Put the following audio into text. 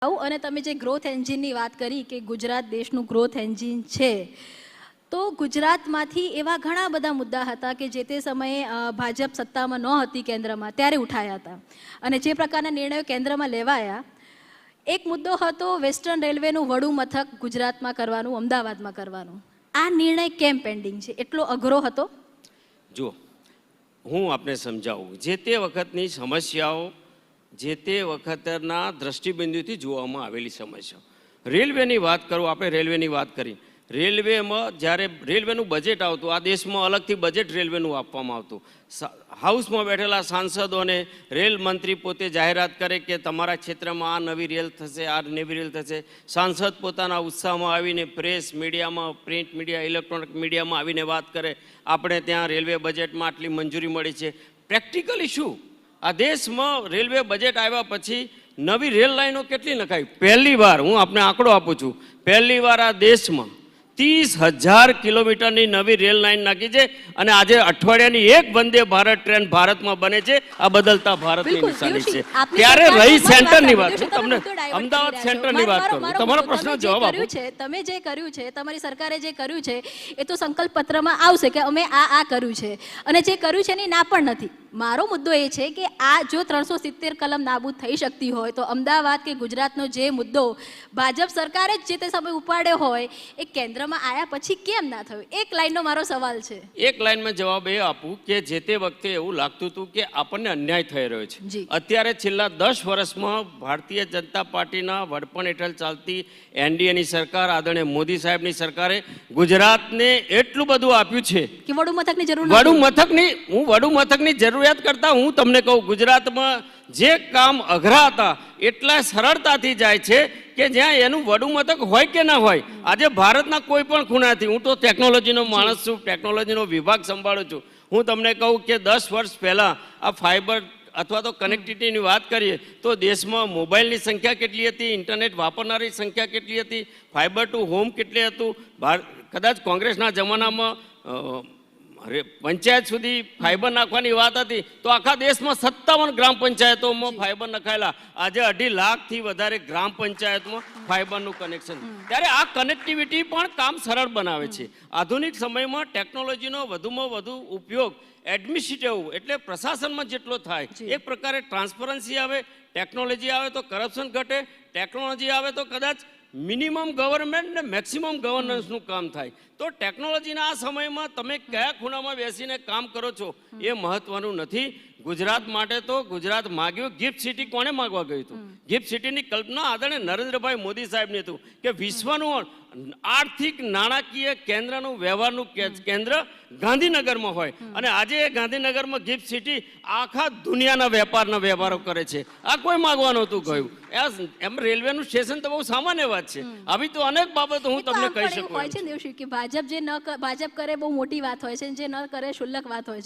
અને તમે જે ગ્રોથ એન્જિનની વાત કરી કે ગુજરાત દેશનું ગ્રોથ એન્જિન છે, તો ગુજરાતમાંથી એવા ઘણા બધા મુદ્દા હતા કે જે તે સમયે ભાજપ સત્તામાં ન હતી કેન્દ્રમાં ત્યારે ઉઠાયા હતા અને જે પ્રકારના નિર્ણયો કેન્દ્રમાં લેવાયા. એક મુદ્દો હતો વેસ્ટર્ન રેલવેનું વડું મથક ગુજરાતમાં કરવાનું, અમદાવાદમાં કરવાનું. આ નિર્ણય કેમ પેન્ડિંગ છે? એટલો અઘરો હતો? જો હું આપને સમજાવું, જે તે વખતની સમસ્યાઓ જે તે વખતના દ્રષ્ટિબિંદુથી જોવામાં આવેલી સમસ્યાઓ. રેલવેની વાત કરું, આપણે રેલવેની વાત કરી. રેલવેમાં જ્યારે રેલવેનું બજેટ આવતું, આ દેશમાં અલગથી બજેટ રેલવેનું આપવામાં આવતું. હાઉસમાં બેઠેલા સાંસદોને રેલ મંત્રી પોતે જાહેરાત કરે કે તમારા ક્ષેત્રમાં આ નવી રેલ થશે, આ નવી રેલ થશે. સાંસદ પોતાના ઉત્સાહમાં આવીને પ્રેસ મીડિયામાં, પ્રિન્ટ મીડિયા, ઇલેક્ટ્રોનિક મીડિયામાં આવીને વાત કરે, આપણે ત્યાં રેલવે બજેટમાં આટલી મંજૂરી મળી છે. પ્રેક્ટિકલી શું આ દેશમાં રેલવે બજેટ આવ્યા પછી નવી રેલ લાઈનો કેટલી નખાઈ? પહેલી વાર, હું આપને આંકડો આપું છું, પહેલી વાર આ દેશમાં 30,000 કિલોમીટરની નવી રેલ લાઈન નાખી છે અને આજે અઠવાડિયાની એક વંદે ભારત ટ્રેન ભારતમાં બને છે. આ બદલતા ભારતની નિશાની છે. ત્યારે રહી સેન્ટરની વાત, હું તમને અમદાવાદ સેન્ટરની વાત કરું. તમારો પ્રશ્ન જવાબ આપું. તમે જે કર્યું છે, તમારી સરકારે જે કર્યું છે એ તો સંકલ્પ પત્રમાં આવશે કે અમે આ કર્યું છે અને જે કર્યું છે એની ના પણ નથી. મારો મુદ્દો એ છે કે આ જો 370 કલમ નાબૂદ થઈ શકતી હોય તો અમદાવાદ કે ગુજરાતનો જે મુદ્દો ભાજપ સરકારે જ જે તે સમય ઉપાડ્યો હોય એ કેન્દ્રમાં આવ્યા પછી કેમ ના થયું? એક લાઈનનો મારો સવાલ છે. એક લાઈનમાં જવાબ એ આપું કે જે તે વખતે એવું લાગતું હતું કે આપણને અન્યાય થઈ રહ્યો છે. અત્યારે છેલ્લા 10 વર્ષમાં ભારતીય જનતા પાર્ટીના વડપણ હેઠળ ચાલતી એનડીએની સરકાર, આદરણીય મોદી સાહેબની સરકારે ગુજરાતને એટલું બધું આપ્યું છે કે વડુ મથકની જરૂર નથી. વડુ મથકની જરૂરિયાત કરતા હું તમને કહું, ગુજરાતમાં જે કામ અઘરા હતા એટલા સરળતાથી જાય છે કે જ્યાં એનું વડુ મથક હોય કે ના હોય. આજે ભારતના કોઈ પણ ખૂણાથી, હું તો ટેકનોલોજીનો માણસ છું, ટેકનોલોજીનો વિભાગ સંભાળું છું. હું તમને કહું કે 10 વર્ષ પહેલાં આ ફાઇબર અથવા તો કનેક્ટિવિટીની વાત કરીએ તો દેશમાં મોબાઈલની સંખ્યા કેટલી હતી, ઇન્ટરનેટ વાપરનારી સંખ્યા કેટલી હતી, ફાઇબર ટુ હોમ કેટલી હતું. કદાચ કોંગ્રેસના જમાનામાં પંચાયત સુધી ફાઇબર નાખવાની વાત હતી તો આખા દેશમાં 57 ગ્રામ પંચાયતોમાં ફાઇબર નખાયેલા. આજે 2.5 લાખથી વધારે ગ્રામ પંચાયતમાં ફાઇબરનું કનેક્શન. ત્યારે આ કનેક્ટિવિટી પણ કામ સરળ બનાવે છે. આધુનિક સમયમાં ટેકનોલોજીનો વધુમાં વધુ ઉપયોગ એડમિનિસ્ટ્રેટિવ એટલે પ્રશાસનમાં જેટલો થાય, એક પ્રકારે ટ્રાન્સપરન્સી આવે, ટેકનોલોજી આવે તો કરપ્શન ઘટે, ટેકનોલોજી આવે તો કદાચ મિનિમમ ગવર્નમેન્ટ ને મેક્સિમમ ગવર્નન્સનું કામ થાય. તો ટેકનોલોજીના આ સમયમાં તમે કયા ખૂણામાં બેસીને કામ કરો છો એ મહત્વનું નથી. ગુજરાત માટે તો ગુજરાત માગ્યું. ગિફ્ટ સિટી કોણે માગવા ગયું હતું? ગિફ્ટ સિટીની કલ્પના આદરણીય નરેન્દ્રભાઈ મોદી સાહેબની હતું કે વિશ્વનું આર્થિક નાણાકીય કેન્દ્રનું વ્યવહારનું કેન્દ્ર ગાંધીનગરમાં હોય અને આજે ગાંધીનગરમાં ગિફ્ટ સિટી આખા દુનિયાના વેપારના વ્યવહારો કરે છે. આ કોઈ માગવા નહોતું કહ્યું. એમ રેલવેનું સ્ટેશન તો બહુ સામાન્ય વાત છે. આવી તો અનેક બાબતો હું તમને કહી શકું. ભાજપ જે ભાજપ કરે બહુ મોટી વાત હોય છે, જે ન કરે શુલ્લક વાત હોય છે.